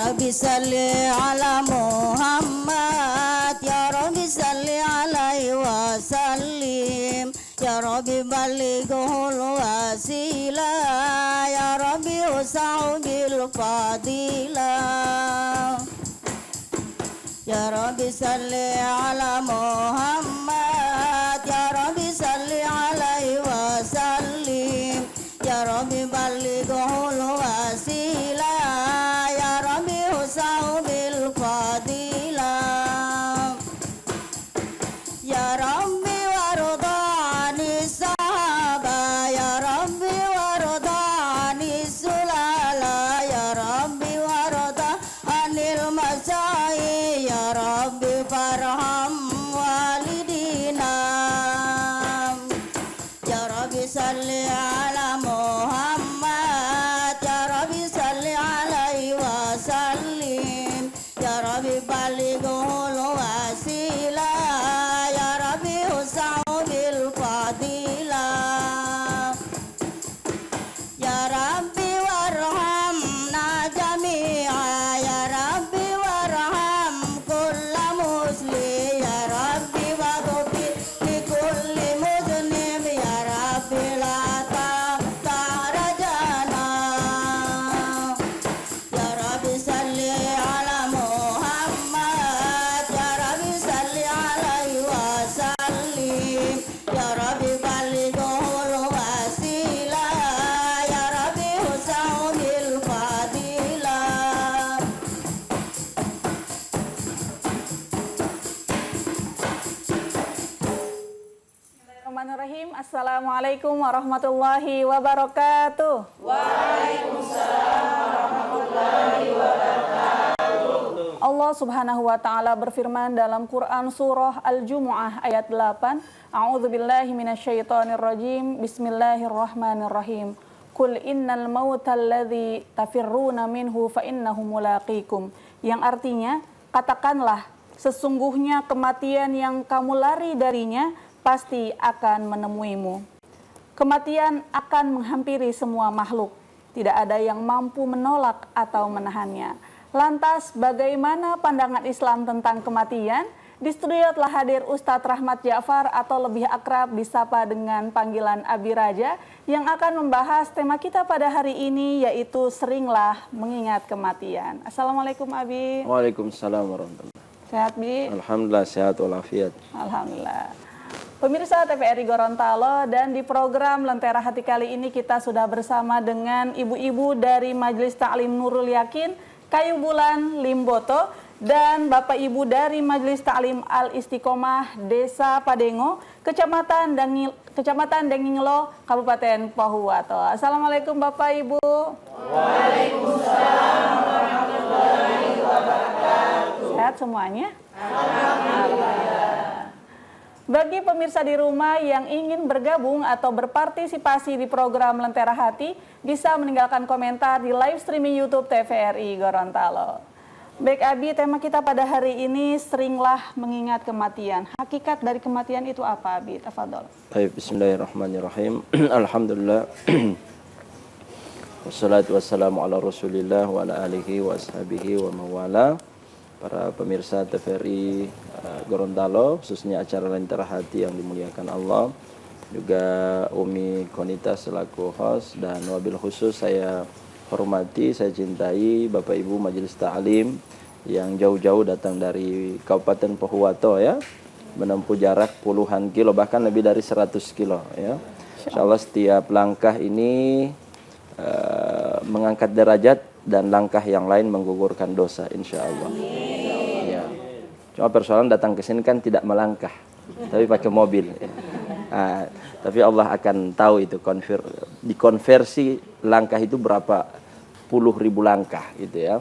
Rabbi salli ala Muhammad, Ya Rabbi salli alaihi wasallim, Ya Rabbi ballighul wasilah, Ya Rabbi usau bil fadilah. Ya Rabbi salli ala Muhammad, Ya Rabbi salli alaihi wasallim, Ya Rabbi ballighul wasilah, Ya Rabbi usau bil fadilah. Ya Rabbi warda anis sahaba, Ya Rabbi warda anis sulala, Ya Rabbi warda anil masai, Ya Rabbi farham walidina. Ya Rabbi salli ala Muhammad, Ya Rabbi salli alaihi wasallim, Ya Rabbi ballighul wasilah, Ya Rabbi usau bil fadilah. Ya Rabbi warhamna jami'a, Ya Rabbi warham kulla muslim, Ya Rabbi waghfir li kulli mudnim, Ya Rabbi la tahtarajana. Ya Rabbi salli ala Muhammad, Ya Rabbi salli alaihi wasallim, Ya Rabbi ballighul wasilah, Ya Rabbi usau bil fadilah. Bismillahirrahmanirrahim. Assalamualaikum warahmatullahi wabarakatuh. Allah Subhanahu wa taala berfirman dalam Quran surah Al-Jumu'ah ayat 8, A'udzubillahi minasyaitonirrajim. Bismillahirrahmanirrahim. Qul innal mautal ladzi tafirruna minhu fa innahu mulaqikum. Yang artinya, katakanlah sesungguhnya kematian yang kamu lari darinya pasti akan menemuimu. Kematian akan menghampiri semua makhluk. Tidak ada yang mampu menolak atau menahannya. Lantas, bagaimana pandangan Islam tentang kematian? Di studio telah hadir Ustadz Rahmat Ja'far atau lebih akrab disapa dengan panggilan Abi Raja yang akan membahas tema kita pada hari ini, yaitu seringlah mengingat kematian. Assalamualaikum Abi. Waalaikumsalam warahmatullahi wabarakatuh. Sehat Bi? Alhamdulillah sehat walafiat. Alhamdulillah. Pemirsa TVRI Gorontalo, dan di program Lentera Hati kali ini kita sudah bersama dengan ibu-ibu dari Majelis Ta'lim Nurul Yakin, Kayu Bulan, Limboto, dan Bapak Ibu dari Majelis Ta'lim Al-Istiqomah Desa Padengo, Kecamatan Denginglo, Kabupaten Pohuwato. Assalamualaikum Bapak Ibu. Waalaikumsalam warahmatullahi wabarakatuh. Sehat semuanya? Alhamdulillah. Bagi pemirsa di rumah yang ingin bergabung atau berpartisipasi di program Lentera Hati, bisa meninggalkan komentar di live streaming YouTube TVRI Gorontalo. Baik Abi, tema kita pada hari ini seringlah mengingat kematian. Hakikat dari kematian itu apa Abi? Tafadhol. Baik, bismillahirrahmanirrahim. Alhamdulillah. Wassalatu wassalamu ala Rasulillah wa ala alihi wa ashabihi wa mawala. Para pemirsa TVRI Gorontalo, khususnya acara Lentera Hati yang dimuliakan Allah, juga Umi Konita selaku host, dan wabil khusus saya hormati, saya cintai Bapak Ibu Majelis Ta'lim yang jauh-jauh datang dari Kabupaten Pohuwato ya, menempuh jarak puluhan kilo, bahkan lebih dari 100 kilo ya. Insyaallah setiap langkah ini mengangkat derajat, dan langkah yang lain menggugurkan dosa insyaallah. Ya. Cuma persoalan datang ke sini kan tidak melangkah, tapi pakai mobil. Ya. Nah, tapi Allah akan tahu itu dikonversi langkah itu berapa puluh ribu langkah gitu ya.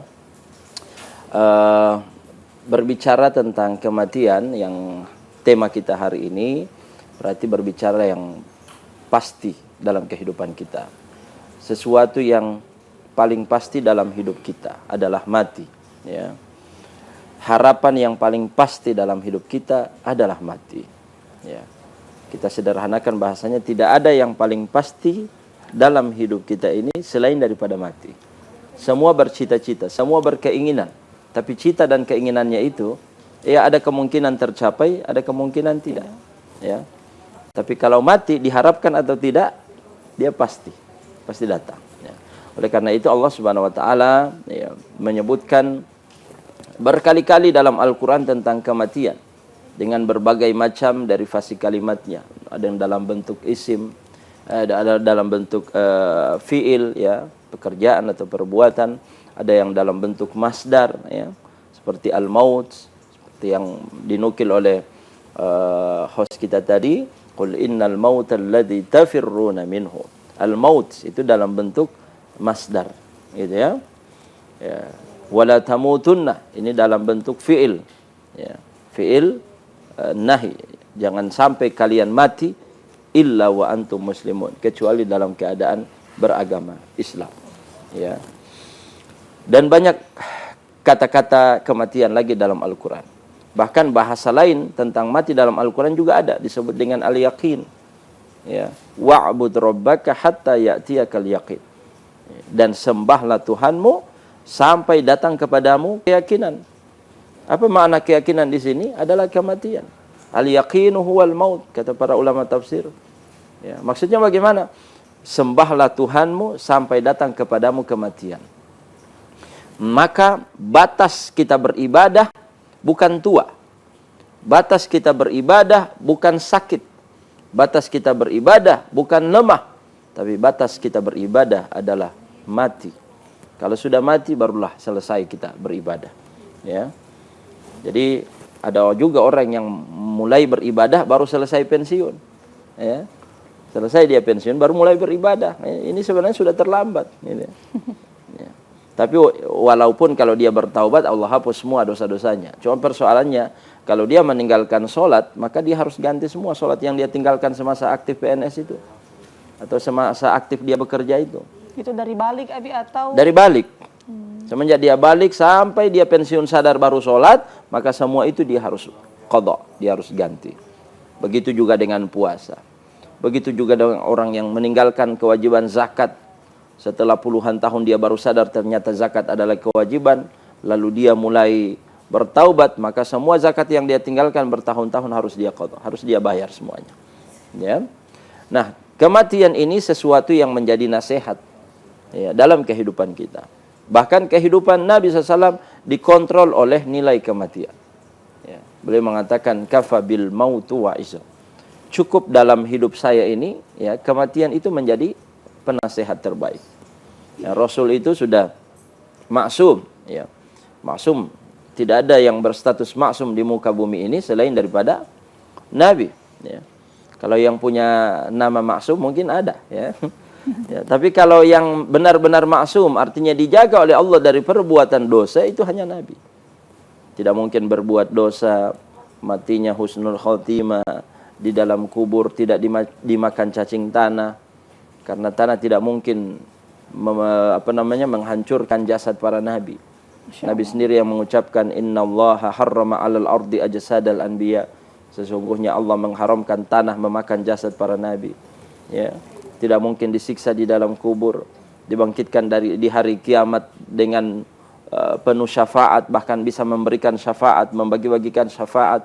Berbicara tentang kematian yang tema kita hari ini, berarti berbicara yang pasti dalam kehidupan kita. Sesuatu yang paling pasti dalam hidup kita adalah mati ya. Harapan yang paling pasti dalam hidup kita adalah mati ya. Kita sederhanakan bahasanya, tidak ada yang paling pasti dalam hidup kita ini selain daripada mati Semua bercita-cita, semua berkeinginan. Tapi cita dan keinginannya itu, ya ada kemungkinan tercapai, ada kemungkinan tidak. Ya. Tapi kalau mati diharapkan atau tidak, dia pasti datang. Ya. Oleh karena itu Allah Subhanahu Wa Taala ya, menyebutkan berkali-kali dalam Al-Quran tentang kematian dengan berbagai macam derivasi kalimatnya. Ada yang dalam bentuk isim, ada dalam bentuk fiil, ya, pekerjaan atau perbuatan. Ada yang dalam bentuk masdar, ya, seperti al-maut, seperti yang dinukil oleh host kita tadi. Qul innal mauta alladhi tafirruna minhu. Al-maut itu dalam bentuk masdar, gitu ya. Ya. Wala tamutunna, ini dalam bentuk fiil, ya. Fiil nahi, jangan sampai kalian mati illa wa antum muslimun, kecuali dalam keadaan beragama Islam, ya. Dan banyak kata-kata kematian lagi dalam Al-Quran. Bahkan bahasa lain tentang mati dalam Al-Quran juga ada, disebut dengan al-yaqin, ya. Wa'bud rabbaka hatta ya'tiyakal yaqin, dan sembahlah Tuhanmu sampai datang kepadamu keyakinan. Apa makna keyakinan di sini? Adalah kematian. Al-yaqinu huwal maut, kata para ulama tafsir. Ya, maksudnya bagaimana? Sembahlah Tuhanmu sampai datang kepadamu kematian. Maka batas kita beribadah bukan tua. Batas kita beribadah bukan sakit. Batas kita beribadah bukan lemah. Tapi batas kita beribadah adalah mati. Kalau sudah mati barulah selesai kita beribadah, ya. Jadi ada juga orang yang mulai beribadah baru selesai pensiun, ya. Selesai dia pensiun baru mulai beribadah. Ini sebenarnya sudah terlambat, gitu. Ya. Tapi walaupun kalau dia bertaubat Allah hapus semua dosa-dosanya. Cuma persoalannya kalau dia meninggalkan sholat, maka dia harus ganti semua sholat yang dia tinggalkan semasa aktif PNS itu, atau semasa aktif dia bekerja itu. Itu dari balik Abi atau? Dari balik. Semenjak dia balik sampai dia pensiun sadar baru sholat, maka semua itu dia harus qadha, dia harus ganti. Begitu juga dengan puasa. Begitu juga dengan orang yang meninggalkan kewajiban zakat. Setelah puluhan tahun dia baru sadar ternyata zakat adalah kewajiban, lalu dia mulai bertaubat, maka semua zakat yang dia tinggalkan bertahun-tahun harus dia qadha, harus dia bayar semuanya. Ya. Nah, kematian ini sesuatu yang menjadi nasihat, ya, dalam kehidupan kita. Bahkan kehidupan Nabi SAW dikontrol oleh nilai kematian. Ya. Beliau mengatakan kafa bil mautu wa isam. Cukup dalam hidup saya ini, ya, kematian itu menjadi penasehat terbaik. Ya, Rasul itu sudah maksum, ya. Maksum, tidak ada yang berstatus maksum di muka bumi ini selain daripada Nabi, ya. Kalau yang punya nama maksum mungkin ada, ya. Ya, tapi kalau yang benar-benar maksum, artinya dijaga oleh Allah dari perbuatan dosa, itu hanya Nabi. Tidak mungkin berbuat dosa, matinya husnul khotimah, di dalam kubur tidak dimakan cacing tanah, karena tanah tidak mungkin menghancurkan jasad para nabi. Nabi sendiri yang mengucapkan innallaha harrama 'alal ardi ajsadal anbiya. Sesungguhnya Allah mengharamkan tanah memakan jasad para nabi. Ya. Tidak mungkin disiksa di dalam kubur, dibangkitkan di hari kiamat dengan penuh syafaat, bahkan bisa memberikan syafaat, membagi-bagikan syafaat.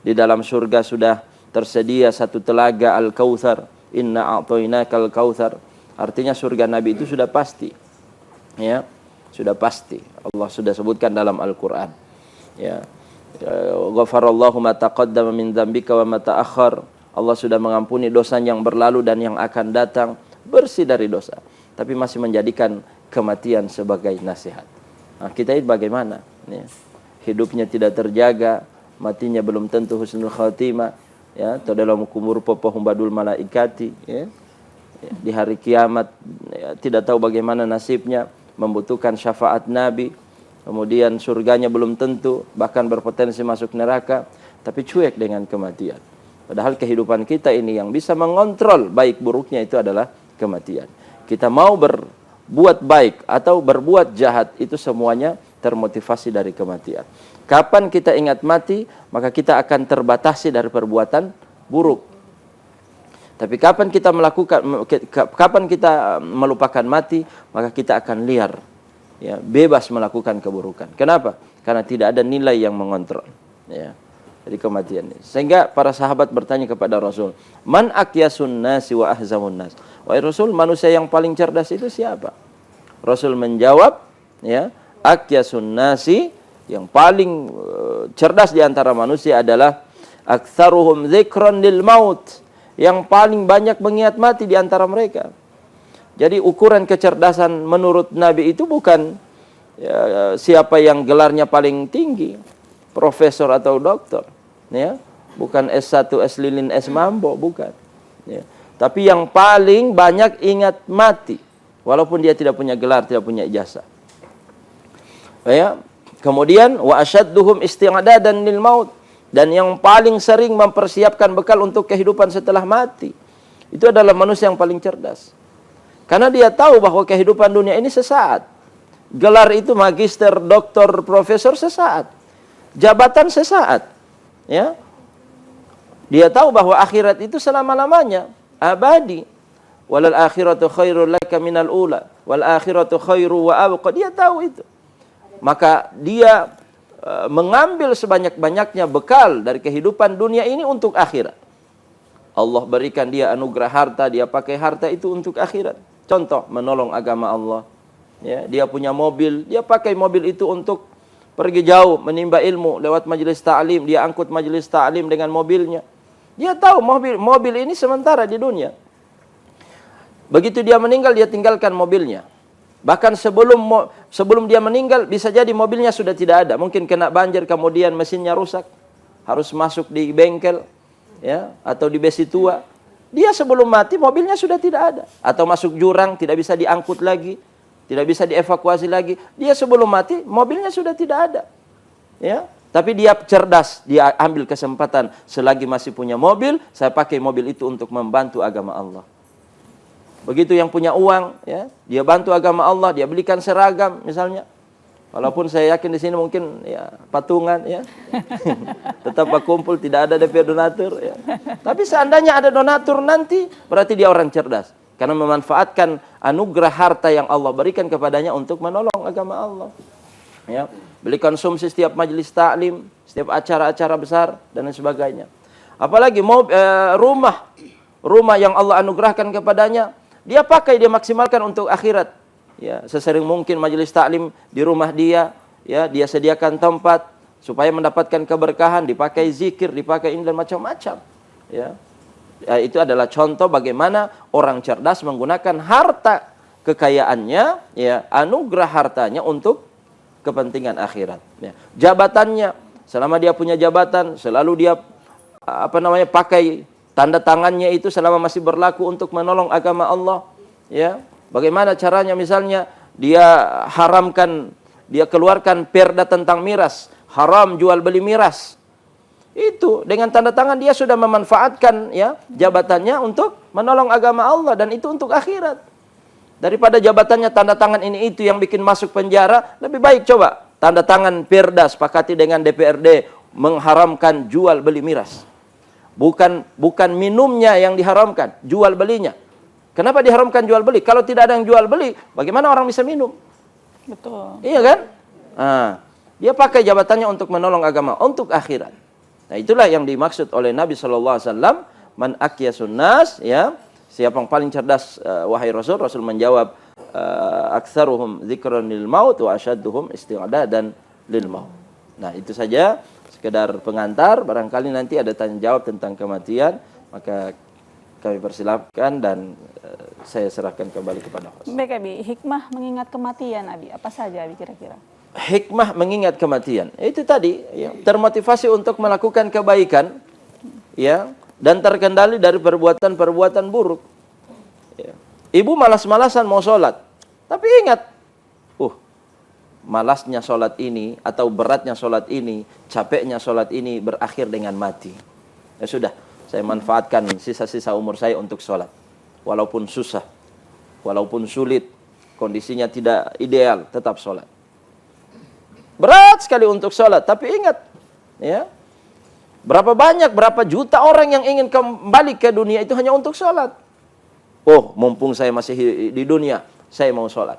Di dalam surga sudah tersedia satu telaga Al-Kautsar, inna a'tainakal kautsar. Artinya surga Nabi itu sudah pasti, ya, sudah pasti. Allah sudah sebutkan dalam Al-Quran, ya. Ghafarallahu ma taqaddama min dzambika wa ma ta'akhkhar. Allah sudah mengampuni dosa yang berlalu dan yang akan datang, bersih dari dosa, tapi masih menjadikan kematian sebagai nasihat. Nah, kita ini bagaimana? Ya. Hidupnya tidak terjaga, matinya belum tentu husnul khatimah, ya, atau dalam kubur popoh badul malaikati, ya. Ya, di hari kiamat, ya, tidak tahu bagaimana nasibnya, membutuhkan syafaat Nabi, kemudian surganya belum tentu, bahkan berpotensi masuk neraka, tapi cuek dengan kematian. Padahal kehidupan kita ini yang bisa mengontrol baik buruknya itu adalah kematian. Kita mau berbuat baik atau berbuat jahat, itu semuanya termotivasi dari kematian. Kapan kita ingat mati, maka kita akan terbatasi dari perbuatan buruk. Tapi kapan kita melupakan mati, maka kita akan liar, ya, bebas melakukan keburukan. Kenapa? Karena tidak ada nilai yang mengontrol, ya. Jadi kematian. Sehingga para sahabat bertanya kepada Rasul, "Man aqyasun nasi wa ahzamun nas?" Wahai Rasul, manusia yang paling cerdas itu siapa? Rasul menjawab, ya, aqyasun nasi, yang paling cerdas di antara manusia adalah aktsaruhum dzikran lil maut, yang paling banyak mengingat mati di antara mereka. Jadi ukuran kecerdasan menurut Nabi itu bukan ya, siapa yang gelarnya paling tinggi, profesor atau doktor, ya, bukan S1, S lilin, S mambo, bukan, ya. Tapi yang paling banyak ingat mati, walaupun dia tidak punya gelar, tidak punya ijazah, ya. Kemudian wa asyadduhum isti'dadan lil maut, dan yang paling sering mempersiapkan bekal untuk kehidupan setelah mati, itu adalah manusia yang paling cerdas. Karena dia tahu bahwa kehidupan dunia ini sesaat. Gelar itu magister, doktor, profesor sesaat. Jabatan sesaat. Ya. Dia tahu bahwa akhirat itu selama-lamanya, abadi. Walal akhiratu khairul laka minal ula, wal akhiratu khairu wa abqa. Dia tahu itu. Maka dia mengambil sebanyak-banyaknya bekal dari kehidupan dunia ini untuk akhirat. Allah berikan dia anugerah harta, dia pakai harta itu untuk akhirat. Contoh, menolong agama Allah. Ya, dia punya mobil, dia pakai mobil itu untuk pergi jauh, menimba ilmu lewat majelis ta'lim. Dia angkut majelis ta'lim dengan mobilnya. Dia tahu mobil ini sementara di dunia. Begitu dia meninggal, dia tinggalkan mobilnya. Bahkan sebelum dia meninggal, bisa jadi mobilnya sudah tidak ada. Mungkin kena banjir, kemudian mesinnya rusak, harus masuk di bengkel, ya, atau di besi tua. Dia sebelum mati mobilnya sudah tidak ada, atau masuk jurang tidak bisa diangkut lagi, tidak bisa dievakuasi lagi. Dia sebelum mati mobilnya sudah tidak ada, ya. Tapi dia cerdas, dia ambil kesempatan, selagi masih punya mobil, saya pakai mobil itu untuk membantu agama Allah. Begitu yang punya uang, ya, dia bantu agama Allah, dia belikan seragam misalnya. Walaupun saya yakin di sini mungkin ya patungan, ya. Tetap berkumpul, tidak ada DP donatur, ya. Tapi seandainya ada donatur nanti, berarti dia orang cerdas. Karena memanfaatkan anugerah harta yang Allah berikan kepadanya untuk menolong agama Allah. Ya. Beli konsumsi setiap majelis taklim, setiap acara-acara besar, dan lain sebagainya. Apalagi rumah yang Allah anugerahkan kepadanya, dia pakai, dia maksimalkan untuk akhirat. Ya, sesering mungkin majelis taklim di rumah dia, ya, dia sediakan tempat supaya mendapatkan keberkahan, dipakai zikir, dipakai ini dan macam-macam, ya. Ya, itu adalah contoh bagaimana orang cerdas menggunakan harta kekayaannya, ya, anugerah hartanya untuk kepentingan akhirat, ya. Jabatannya, selama dia punya jabatan, selalu dia pakai tanda tangannya itu selama masih berlaku untuk menolong agama Allah, ya. Bagaimana caranya, misalnya dia haramkan, dia keluarkan perda tentang miras, haram jual beli miras. Itu dengan tanda tangan dia sudah memanfaatkan, ya, jabatannya untuk menolong agama Allah, dan itu untuk akhirat. Daripada jabatannya tanda tangan ini itu yang bikin masuk penjara, lebih baik coba tanda tangan perda sepakati dengan DPRD mengharamkan jual beli miras. Bukan minumnya yang diharamkan, jual belinya. Kenapa diharamkan jual beli? Kalau tidak ada yang jual beli, bagaimana orang bisa minum? Betul. Iya kan? Nah, dia pakai jabatannya untuk menolong agama, untuk akhirat. Nah, itulah yang dimaksud oleh Nabi SAW, man aqyasun nas, ya, siapa yang paling cerdas, wahai Rasul. Rasul menjawab, aktsaruhum dzikran lil maut wa asyadduhum isti'dadan lil maut. Nah, itu saja sekedar pengantar. Barangkali nanti ada tanya jawab tentang kematian, maka kami persilahkan dan saya serahkan kembali kepada host. Baik, Abi. Hikmah mengingat kematian, Abi. Apa saja, Abi, kira-kira? Hikmah mengingat kematian. Itu tadi, ya, termotivasi untuk melakukan kebaikan, ya, dan terkendali dari perbuatan-perbuatan buruk. Ya. Ibu malas-malasan mau sholat, tapi ingat, malasnya sholat ini atau beratnya sholat ini, capeknya sholat ini berakhir dengan mati. Ya sudah, saya manfaatkan sisa-sisa umur saya untuk sholat. Walaupun susah, walaupun sulit, kondisinya tidak ideal, tetap sholat. Berat sekali untuk sholat, tapi ingat, ya, berapa juta orang yang ingin kembali ke dunia itu hanya untuk sholat. Mumpung saya masih di dunia, saya mau sholat.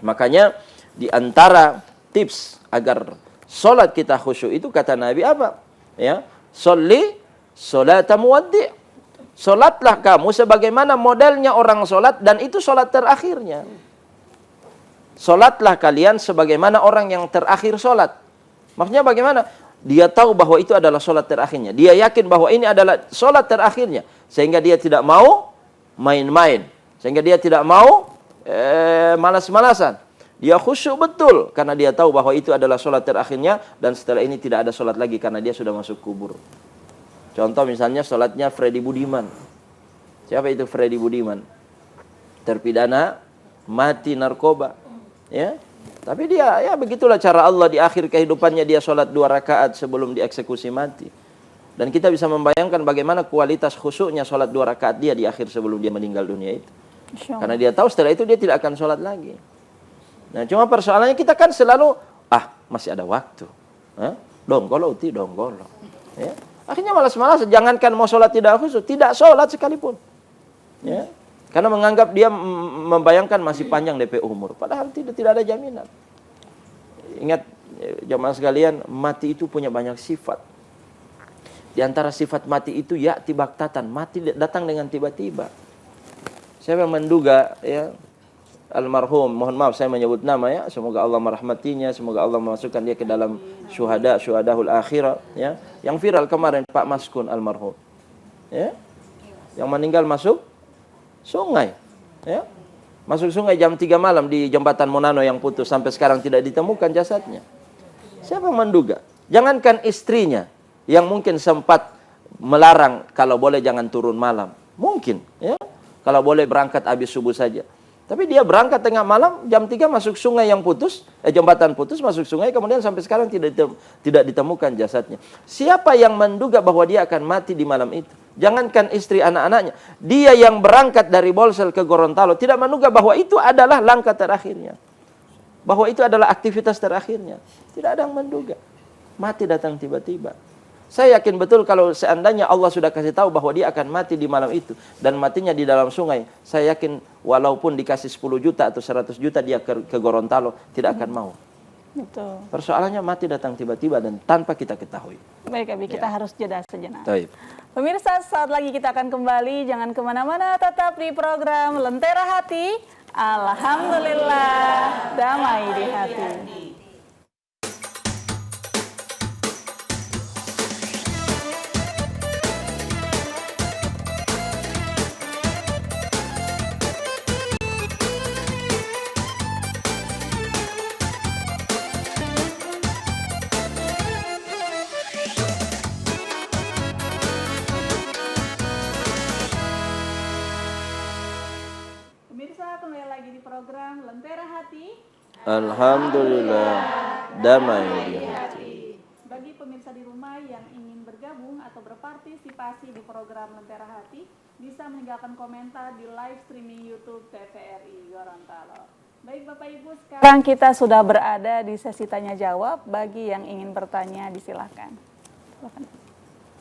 Makanya Di antara tips agar solat kita khusyuk itu kata Nabi apa? Ya, sholli sholata muwaddi'. Solatlah kamu sebagaimana modelnya orang solat, dan itu solat terakhirnya. Solatlah kalian sebagaimana orang yang terakhir solat. Maksudnya bagaimana? Dia tahu bahwa itu adalah solat terakhirnya. Dia yakin bahwa ini adalah solat terakhirnya. Sehingga dia tidak mau main-main. Sehingga dia tidak mau malas-malasan. Dia khusyuk betul karena dia tahu bahwa itu adalah solat terakhirnya, dan setelah ini tidak ada solat lagi karena dia sudah masuk kubur. Contoh misalnya solatnya Freddy Budiman. Siapa itu Freddy Budiman? Terpidana mati narkoba. Ya, tapi dia, ya begitulah cara Allah di akhir kehidupannya, dia solat 2 rakaat sebelum dieksekusi mati. Dan kita bisa membayangkan bagaimana kualitas khusyuknya solat 2 rakaat dia di akhir sebelum dia meninggal dunia itu. Karena dia tahu setelah itu dia tidak akan solat lagi. Nah, cuma persoalannya kita kan selalu, masih ada waktu. Donggolo uti donggolo. Ya. Akhirnya malas-malas, jangankan mau sholat tidak khusyuk, tidak sholat sekalipun. Ya. Karena menganggap dia membayangkan masih panjang DP umur. Padahal tidak ada jaminan. Ingat, jamaah sekalian, mati itu punya banyak sifat. Di antara sifat mati itu, ya tibaktatan, mati datang dengan tiba-tiba. Saya yang menduga, ya, almarhum, mohon maaf saya menyebut nama, ya, semoga Allah merahmatinya, semoga Allah memasukkan dia ke dalam syuhadaul akhirah, ya. Yang viral kemarin Pak Maskun almarhum, ya, yang meninggal masuk sungai, ya, masuk sungai jam 3 malam di jembatan Monano yang putus, sampai sekarang tidak ditemukan jasadnya. Siapa yang menduga? Jangankan istrinya yang mungkin sempat melarang kalau boleh jangan turun malam, mungkin, ya, kalau boleh berangkat habis subuh saja. Tapi dia berangkat tengah malam, jam 3 masuk sungai yang putus, jembatan putus, masuk sungai, kemudian sampai sekarang tidak ditemukan jasadnya. Siapa yang menduga bahwa dia akan mati di malam itu? Jangankan istri anak-anaknya, dia yang berangkat dari Bolsel ke Gorontalo tidak menduga bahwa itu adalah langkah terakhirnya. Bahwa itu adalah aktivitas terakhirnya. Tidak ada yang menduga. Mati datang tiba-tiba. Saya yakin betul kalau seandainya Allah sudah kasih tahu bahwa dia akan mati di malam itu, dan matinya di dalam sungai, saya yakin walaupun dikasih 10 juta atau 100 juta dia ke Gorontalo, tidak akan mau. Betul. Persoalannya mati datang tiba-tiba dan tanpa kita ketahui. Baik, Abi, kita harus jeda sejenak. Baik. Pemirsa, saat lagi kita akan kembali, jangan kemana-mana, tetap di program Lentera Hati. Alhamdulillah, damai di hati. Kembali lagi di program Lentera Hati. Alhamdulillah, damai di hati. Bagi pemirsa di rumah yang ingin bergabung atau berpartisipasi di program Lentera Hati, bisa meninggalkan komentar di live streaming YouTube TVRI Gorontalo. Baik Bapak Ibu, sekarang kita sudah berada di sesi tanya jawab. Bagi yang ingin bertanya, disilahkan.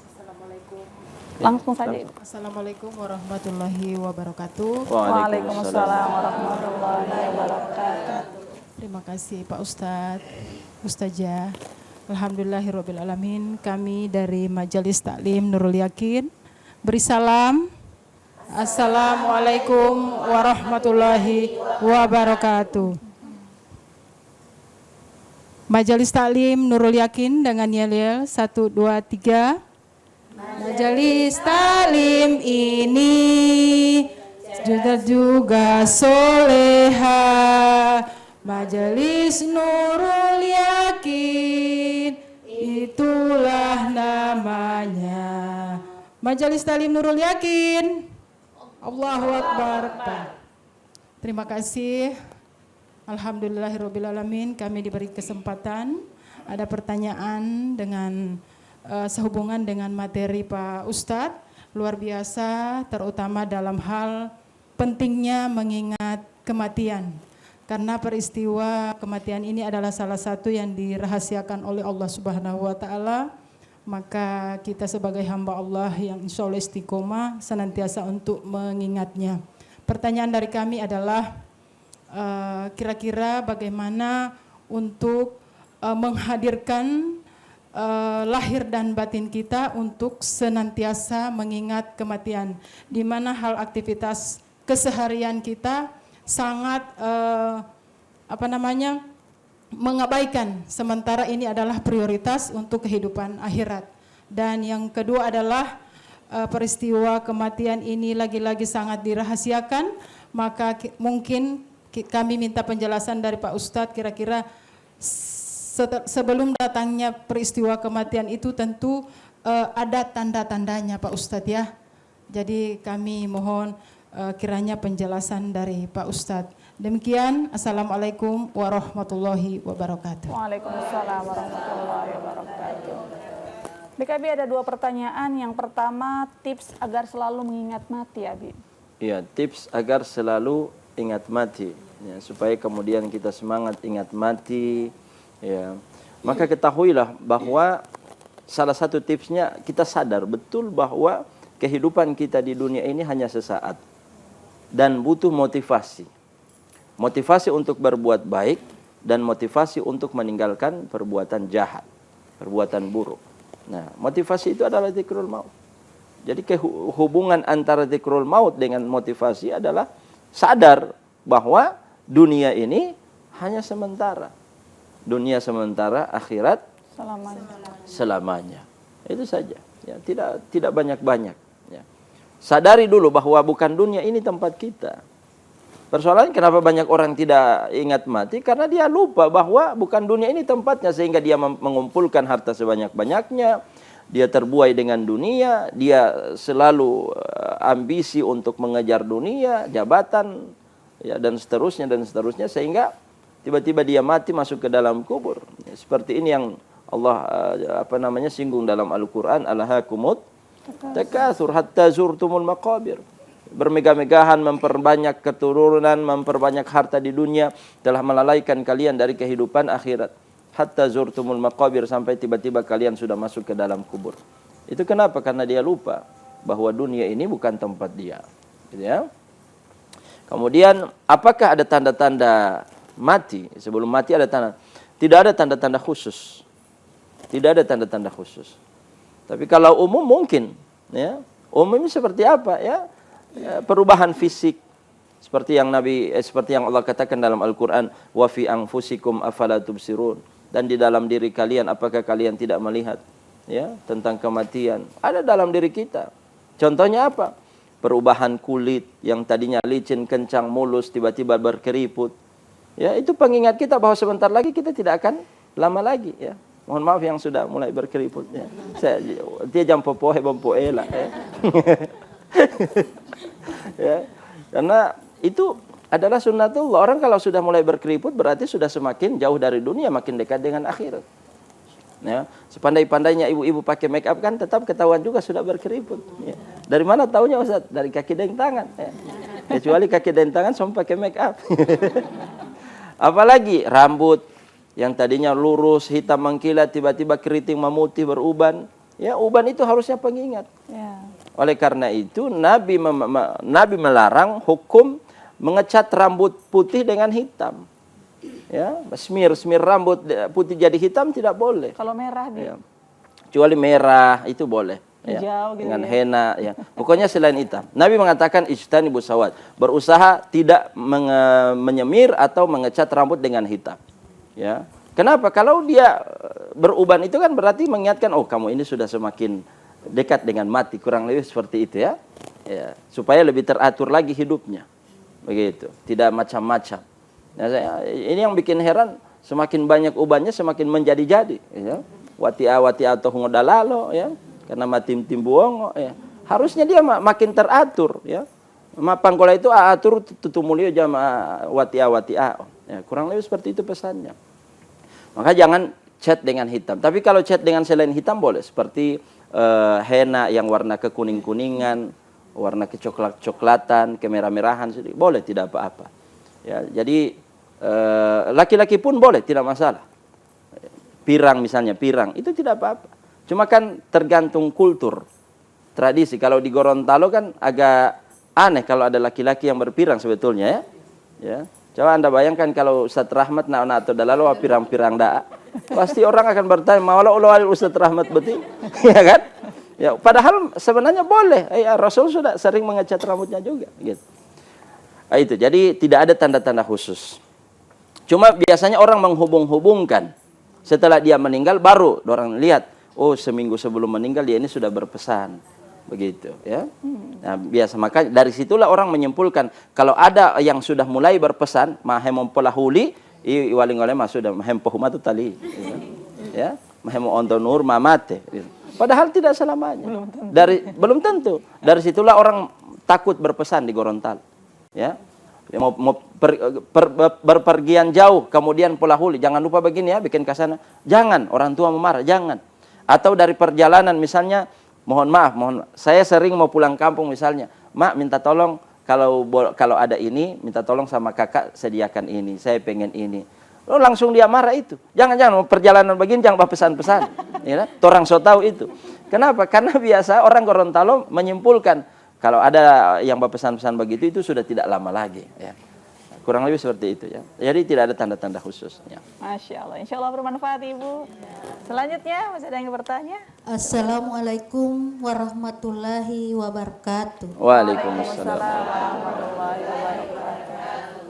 Assalamualaikum. Langsung saja Ibu. Assalamualaikum warahmatullahi wabarakatuh. Waalaikumsalam warahmatullahi wabarakatuh. Terima kasih Pak Ustadz, Ustazah. Alhamdulillahirrabbilalamin. Kami dari Majelis Taklim Nurul Yakin beri salam. Assalamualaikum warahmatullahi wabarakatuh. Majelis Taklim Nurul Yakin dengan yel-yel 1, 2, 3. Majelis taklim ini juga soleha, Majelis Nurul Yakin itulah namanya. Majelis Taklim Nurul Yakin. Allahu Akbar. Terima kasih. Alhamdulillahirrabbilalamin, kami diberi kesempatan. Ada pertanyaan dengan sehubungan dengan materi Pak Ustadz, luar biasa, terutama dalam hal pentingnya mengingat kematian. Karena peristiwa kematian ini adalah salah satu yang dirahasiakan oleh Allah Subhanahu wa Ta'ala, maka kita sebagai hamba Allah yang insya Allah istiqomah senantiasa untuk mengingatnya. Pertanyaan dari kami adalah, kira-kira bagaimana untuk menghadirkan lahir dan batin kita untuk senantiasa mengingat kematian, di mana hal aktivitas keseharian kita sangat mengabaikan, sementara ini adalah prioritas untuk kehidupan akhirat. Dan yang kedua adalah peristiwa kematian ini lagi-lagi sangat dirahasiakan, maka mungkin kami minta penjelasan dari Pak Ustadz, kira-kira sebelum datangnya peristiwa kematian itu tentu ada tanda-tandanya Pak Ustadz ya. Jadi kami mohon kiranya penjelasan dari Pak Ustadz. Demikian, Assalamualaikum warahmatullahi wabarakatuh. Waalaikumsalam warahmatullahi wabarakatuh. BKB ada 2 pertanyaan. Yang pertama, tips agar selalu mengingat mati, Abi. Iya, tips agar selalu ingat mati, ya, supaya kemudian kita semangat ingat mati, ya. Maka ketahuilah bahwa salah satu tipsnya kita sadar betul bahwa kehidupan kita di dunia ini hanya sesaat dan butuh motivasi. Motivasi untuk berbuat baik dan motivasi untuk meninggalkan perbuatan jahat, perbuatan buruk. Nah, motivasi itu adalah dzikrul maut. Jadi hubungan antara dzikrul maut dengan motivasi adalah sadar bahwa dunia ini hanya sementara. Dunia sementara, akhirat selamanya. Itu saja. Ya, tidak banyak-banyak. Ya. Sadari dulu bahwa bukan dunia ini tempat kita. Persoalannya kenapa banyak orang tidak ingat mati? Karena dia lupa bahwa bukan dunia ini tempatnya, sehingga dia mengumpulkan harta sebanyak-banyaknya, dia terbuai dengan dunia, dia selalu ambisi untuk mengejar dunia, jabatan, ya, dan seterusnya, sehingga tiba-tiba dia mati masuk ke dalam kubur. Ya, seperti ini yang Allah singgung dalam Al-Quran, alahakumut takatsur hatta zurtumul maqabir. Bermegah-megahan memperbanyak keturunan, memperbanyak harta di dunia, telah melalaikan kalian dari kehidupan akhirat. Hatta zurtumul maqabir, sampai tiba-tiba kalian sudah masuk ke dalam kubur. Itu kenapa? Karena dia lupa bahwa dunia ini bukan tempat dia. Gitu ya. Kemudian, apakah ada tanda-tanda mati? Sebelum mati ada tanda. Tidak ada tanda-tanda khusus. Tidak ada tanda-tanda khusus. Tapi kalau umum mungkin, ya. Umumnya seperti apa? Ya, perubahan fisik seperti yang seperti yang Allah katakan dalam Al-Qur'an, wa fi anfusikum afala tubsirun, dan di dalam diri kalian apakah kalian tidak melihat, ya, tentang kematian ada dalam diri kita. Contohnya apa? Perubahan kulit yang tadinya licin, kencang, mulus, tiba-tiba berkeriput. Ya, itu pengingat kita bahwa sebentar lagi kita tidak akan lama lagi, ya. Mohon maaf yang sudah mulai berkeriput, ya. Dia jam popohe bompoela, ya. Ya, karena itu adalah sunnatullah. Orang kalau sudah mulai berkeriput berarti sudah semakin jauh dari dunia, makin dekat dengan akhirat. Ya, sepandai-pandainya ibu-ibu pakai make up kan tetap ketahuan juga sudah berkeriput. Ya. Dari mana taunya Ustaz? Dari kaki dan tangan. Ya. Kecuali kaki dan tangan semua pakai make up. Apalagi rambut yang tadinya lurus, hitam mengkilat, tiba-tiba keriting memutih, beruban. Ya, uban itu harusnya pengingat. Ya. Oleh karena itu Nabi melarang hukum mengecat rambut putih dengan hitam. Ya, semir rambut putih jadi hitam tidak boleh. Kalau merah dia. Ya. Kecuali merah itu boleh. Hijau, ya. Dengan henna, ya. Pokoknya selain hitam. Nabi mengatakan ijtanibus sawad, berusaha tidak menyemir atau mengecat rambut dengan hitam. Ya. Kenapa? Kalau dia beruban itu kan berarti mengingatkan, oh kamu ini sudah semakin dekat dengan mati, kurang lebih seperti itu, ya. Ya, supaya lebih teratur lagi hidupnya. Begitu, tidak macam-macam. Nah, ini yang bikin heran, semakin banyak ubannya semakin menjadi-jadi, ya. Wati-wati atau ngodalalo, ya. Karena matim timbuongo, ya. Harusnya dia makin teratur, ya. Mapangkola itu atur tutumulio jama wati-wati. Ya, kurang lebih seperti itu pesannya. Maka jangan cat dengan hitam. Tapi kalau cat dengan selain hitam boleh, seperti henna yang warna kekuning-kuningan, warna kecoklat-coklatan, kemerah-merahan, boleh, tidak apa-apa. Ya, jadi laki-laki pun boleh, tidak masalah. Pirang misalnya, pirang, itu tidak apa-apa. Cuma kan tergantung kultur, tradisi. Kalau di Gorontalo kan agak aneh kalau ada laki-laki yang berpirang sebetulnya, ya. Ya. Coba Anda bayangkan kalau Ustaz Rahmat nak atau dalalu pirang-pirang daa. Pasti orang akan bertanya, "Maulah ulama Ustaz Rahmat betul?" Ya kan? Ya, padahal sebenarnya boleh. Rasul sudah sering mengecat rambutnya juga gitu. Itu. Jadi tidak ada tanda-tanda khusus. Cuma biasanya orang menghubung-hubungkan. Setelah dia meninggal baru orang lihat, oh seminggu sebelum meninggal dia ini sudah berpesan. Begitu ya. Nah, biasa maka dari situlah orang menyimpulkan kalau ada yang sudah mulai berpesan mahem mempelahuli iwaling oleh sudah mahem pohumatu tali gitu. Ya, mahem onto nur mamate gitu. Padahal tidak selamanya. Belum tentu. Dari situlah orang takut berpesan di Gorontalo. Ya. Mau berpergian jauh kemudian pelahuli, jangan lupa begini ya, bikin kasana. Jangan, orang tua memarah, jangan. Atau dari perjalanan misalnya mohon maaf, saya sering mau pulang kampung misalnya, Mak minta tolong kalau ada ini, minta tolong sama kakak sediakan ini, saya pengen ini. Lo langsung dia marah itu. Jangan mau perjalanan begini jangan pesan-pesan. Ya, orang so tahu itu. Kenapa? Karena biasa orang Gorontalo menyimpulkan kalau ada yang berpesan-pesan begitu itu sudah tidak lama lagi. Ya. Kurang lebih seperti itu ya. Jadi tidak ada tanda-tanda khusus. Ya. Masya Allah. Insya Allah bermanfaat Ibu. Selanjutnya masih ada yang bertanya? Assalamualaikum warahmatullahi wabarakatuh. Waalaikumsalam.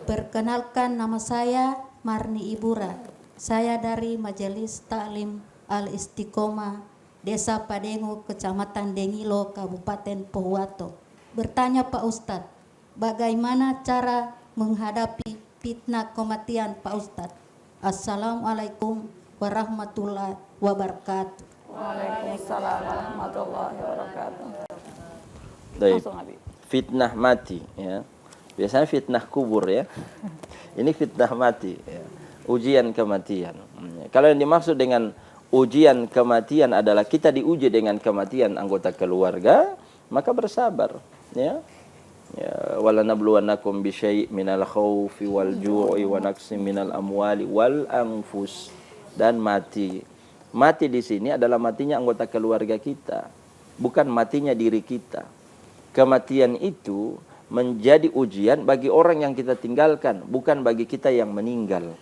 Perkenalkan nama saya Marni Ibura. Saya dari Majelis Taklim Al-Istiqomah, Desa Padengo, Kecamatan Dengilo, Kabupaten Pohuwato. Bertanya Pak Ustadz, bagaimana cara menghadapi fitnah kematian Pak Ustadz? Assalamualaikum warahmatullahi wabarakatuh. Waalaikumsalam warahmatullahi wabarakatuh. Langsung Habib. Fitnah mati ya. Biasanya fitnah kubur ya. Ini fitnah mati ya. Ujian kematian. Kalau yang dimaksud dengan ujian kematian adalah kita diuji dengan kematian anggota keluarga, maka bersabar ya. Ya, wala nabluwannakum bisyai' minal khaufi wal ju'i wa naqsim minal amwali wal anfus, dan mati. Mati di sini adalah matinya anggota keluarga kita, bukan matinya diri kita. Kematian itu menjadi ujian bagi orang yang kita tinggalkan, bukan bagi kita yang meninggal.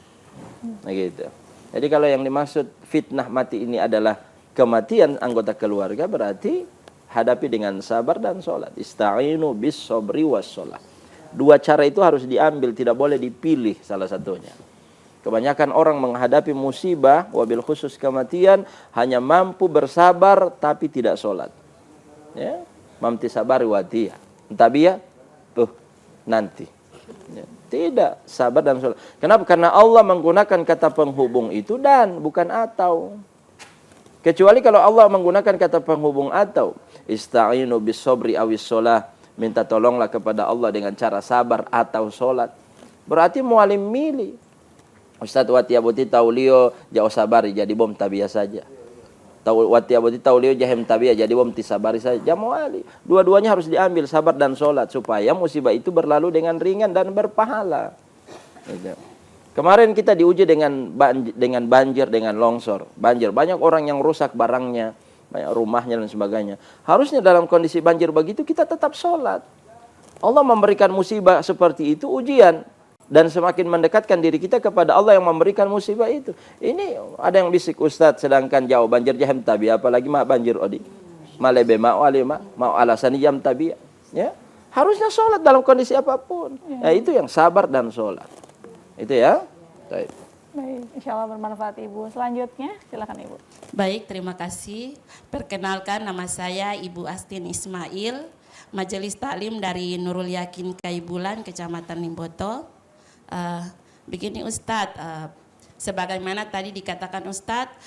Nah, gitu. Jadi kalau yang dimaksud fitnah mati ini adalah kematian anggota keluarga, berarti hadapi dengan sabar dan sholat. Ista'inu bis sobri was sholat. Dua cara itu harus diambil, tidak boleh dipilih salah satunya. Kebanyakan orang menghadapi musibah, wabil khusus kematian, hanya mampu bersabar tapi tidak sholat. Ya, mamti sabari watiyah. Entabiyah, nanti. Ya. Tidak, sabar dan sholat. Kenapa? Karena Allah menggunakan kata penghubung itu dan, bukan atau. Kecuali kalau Allah menggunakan kata penghubung atau. Ista'inu bis sobri awis sholah. Minta tolonglah kepada Allah dengan cara sabar atau sholat. Berarti mualim milih. Ustaz watiabuti taulio jauh sabari jadi bom tabia saja. Watiabuti taulio jahem tabia jadi bom tisabari saja. Jamuali. Dua-duanya harus diambil, sabar dan sholat. Supaya musibah itu berlalu dengan ringan dan berpahala. Gitu. Kemarin kita diuji dengan banjir, dengan longsor. Banjir, banyak orang yang rusak barangnya, banyak rumahnya dan sebagainya. Harusnya dalam kondisi banjir begitu kita tetap sholat. Allah memberikan musibah seperti itu ujian. Dan semakin mendekatkan diri kita kepada Allah yang memberikan musibah itu. Ini ada yang bisik, Ustadz sedangkan jauh banjir jahem tabi, apalagi banjir odi. Malebe mau alasan jam tabi. Ya, harusnya sholat dalam kondisi apapun. Nah, itu yang sabar dan sholat. Itu ya. Baik. Insya Allah bermanfaat Ibu. Selanjutnya silakan Ibu. Baik, terima kasih. Perkenalkan nama saya Ibu Astin Ismail, Majelis Taklim dari Nurul Yakin Kaibulan, Kecamatan Limboto. Begini Ustadz, sebagaimana tadi dikatakan Ustadz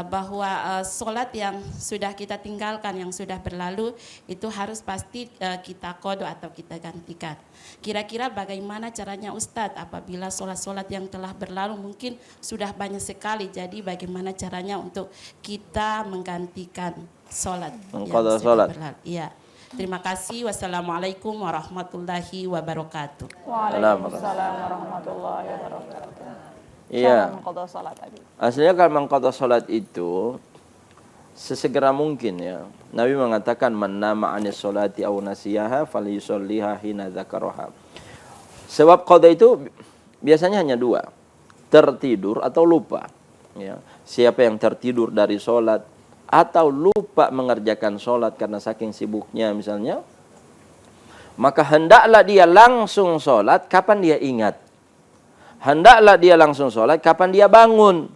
bahwa sholat yang sudah kita tinggalkan, yang sudah berlalu itu harus pasti kita qada atau kita gantikan. Kira-kira bagaimana caranya Ustadz apabila sholat-sholat yang telah berlalu mungkin sudah banyak sekali, jadi bagaimana caranya untuk kita menggantikan sholat yang sudah berlalu? Iya. Terima kasih. Wassalamualaikum warahmatullahi wabarakatuh. Waalaikumsalam warahmatullahi wabarakatuh. Iya. Mengqadha salat tadi. Aslinya kalau mengqadha salat itu sesegera mungkin ya. Nabi mengatakan man nama 'anis sholati aw nasiyaha falyusalliha hina dzakaraha. Sebab qadha itu biasanya hanya dua, tertidur atau lupa. Ya. Siapa yang tertidur dari sholat atau lupa mengerjakan sholat karena saking sibuknya misalnya, maka hendaklah dia langsung sholat kapan dia ingat. Hendaklah dia langsung sholat kapan dia bangun.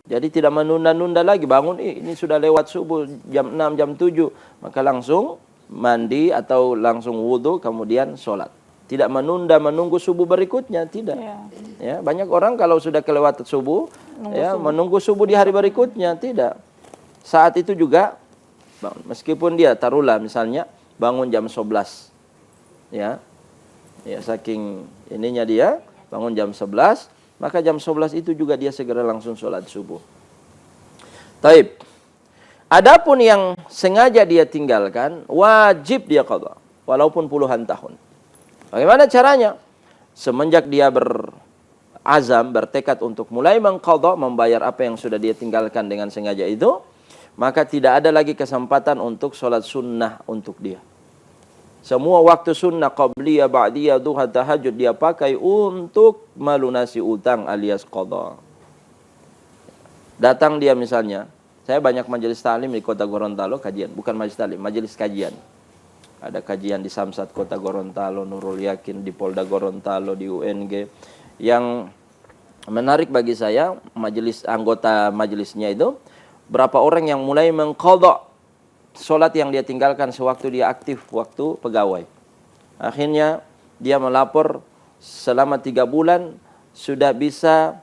Jadi tidak menunda-nunda lagi, bangun ini sudah lewat subuh jam 6, jam 7, maka langsung mandi atau langsung wudhu kemudian sholat. Tidak menunggu subuh berikutnya, tidak. Ya, banyak orang kalau sudah kelewat subuh, menunggu subuh di hari berikutnya, tidak. Saat itu juga, meskipun dia taruhlah misalnya bangun jam 11, ya saking ininya dia bangun jam 11, maka jam 11 itu juga dia segera langsung sholat subuh. Taib. Adapun yang sengaja dia tinggalkan, wajib dia qadha, walaupun puluhan tahun. Bagaimana caranya? Semenjak dia berazam, bertekad untuk mulai mengqadha, membayar apa yang sudah dia tinggalkan dengan sengaja itu, maka tidak ada lagi kesempatan untuk sholat sunnah untuk dia. Semua waktu sunnah, qabliyah, ba'diyah, duha, tahajud dia pakai untuk melunasi utang alias qadha. Datang dia misalnya, saya banyak majelis ta'lim di kota Gorontalo, kajian, bukan majelis ta'lim, majelis kajian. Ada kajian di Samsat kota Gorontalo, Nurul Yakin di Polda Gorontalo, di UNG. Yang menarik bagi saya, anggota majelisnya itu, berapa orang yang mulai mengqadha sholat yang dia tinggalkan sewaktu dia aktif, waktu pegawai. Akhirnya dia melapor selama 3 bulan sudah bisa,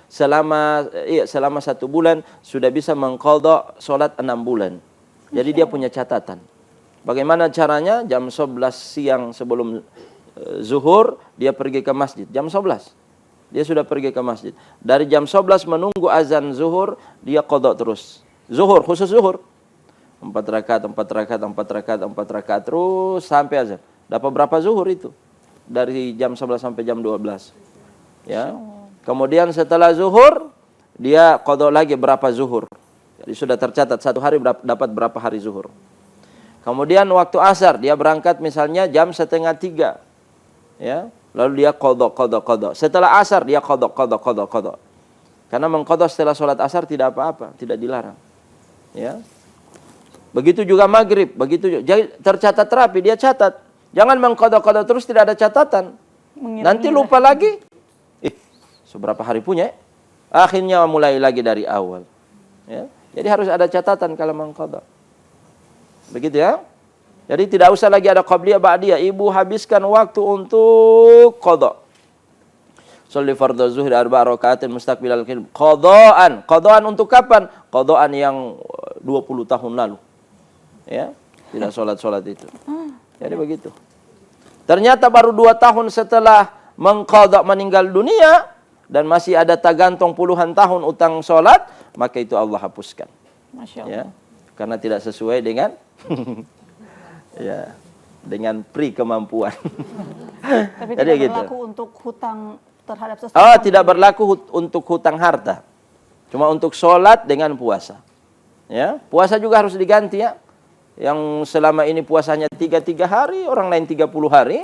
selama 1 bulan sudah bisa mengqadha sholat 6 bulan. Jadi dia punya catatan. Bagaimana caranya? Jam 11 siang sebelum zuhur dia pergi ke masjid. Jam 11 dia sudah pergi ke masjid. Dari jam 11 menunggu azan zuhur dia qadha terus. Zuhur, khusus zuhur. 4 rakaat terus sampai azan. Dapat berapa zuhur itu? Dari jam 11 sampai jam 12. Ya. Kemudian setelah zuhur dia qadha lagi berapa zuhur. Jadi sudah tercatat satu hari dapat berapa hari zuhur. Kemudian waktu asar dia berangkat misalnya jam 2:30. Ya. Lalu dia qadha. Setelah asar dia qadha. Karena mengqadha setelah sholat asar tidak apa-apa, tidak dilarang. Ya. Begitu juga maghrib, jadi tercatat rapi, dia catat. Jangan mengqadha terus tidak ada catatan. Nanti lupa lagi. Seberapa hari punya? Akhirnya mulai lagi dari awal. Ya. Jadi harus ada catatan kalau mengqadha. Begitu ya. Jadi tidak usah lagi ada qabliyah ba'diyah. Ibu habiskan waktu untuk qadha. Sholli fardhu zuhri 4 rakaatin mustaqbilal qiblah. Qadhaan untuk kapan? Qadhaan yang 20 tahun lalu. Ya, tidak sholat itu. Jadi begitu. Ternyata baru 2 tahun setelah mengqadha meninggal dunia dan masih ada tergantung puluhan tahun utang sholat, maka itu Allah hapuskan. Masya Allah. Ya, karena tidak sesuai dengan ya, dengan kemampuan. Tapi jadi tidak gitu. berlaku untuk hutang terhadap seseorang. Oh, tidak berlaku untuk hutang harta. Cuma untuk sholat dengan puasa. Ya, puasa juga harus diganti ya. Yang selama ini puasanya 33 hari, orang lain 30 hari.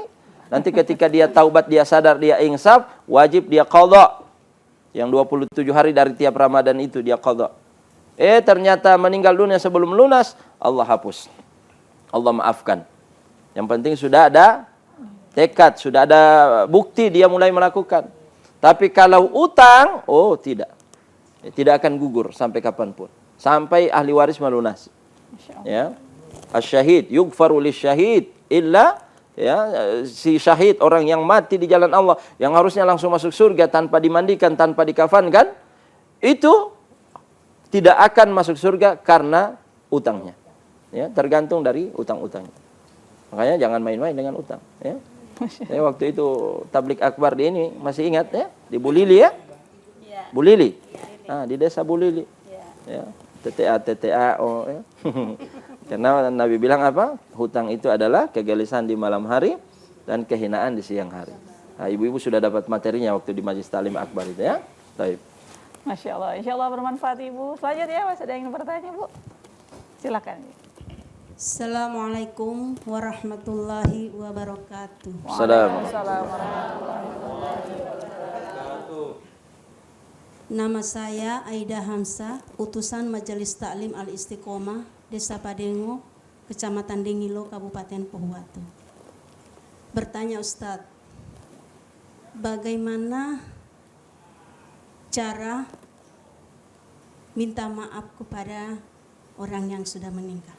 Nanti ketika dia taubat, dia sadar, dia insaf, wajib dia qadha. Yang 27 hari dari tiap Ramadan itu dia qadha. Ternyata meninggal dunia sebelum lunas, Allah hapus. Allah maafkan. Yang penting sudah ada tekad, sudah ada bukti dia mulai melakukan. Tapi kalau utang, tidak. Tidak akan gugur sampai kapanpun. Sampai ahli waris melunasi. Ya. Asy-syahid yughfaru lisyahid illa si syahid, orang yang mati di jalan Allah yang harusnya langsung masuk surga tanpa dimandikan, tanpa dikafankan, itu tidak akan masuk surga karena utangnya. Ya, tergantung dari utang-utangnya. Makanya jangan main-main dengan utang, ya. Waktu itu tablik akbar di ini masih ingat ya, di Bulili ya? Bulili. Di desa Bulili. Ya. TTA ya. Karena Nabi bilang apa? Hutang itu adalah kegelisahan di malam hari dan kehinaan di siang hari. Nah, ibu-ibu sudah dapat materinya waktu di Majelis Ta'lim Akbar itu ya. Baik. Masya Allah. Insya Allah bermanfaat Ibu. Selanjutnya Mas, ada yang bertanya Bu? Silakan. Assalamualaikum warahmatullahi wabarakatuh. Assalamualaikum warahmatullahi wabarakatuh. Nama saya Aida Hamzah, utusan Majelis Taklim Al-Istiqomah, Desa Padengo, Kecamatan Dengilo, Kabupaten Pohuwatu. Bertanya Ustadz, bagaimana cara minta maaf kepada orang yang sudah meninggal?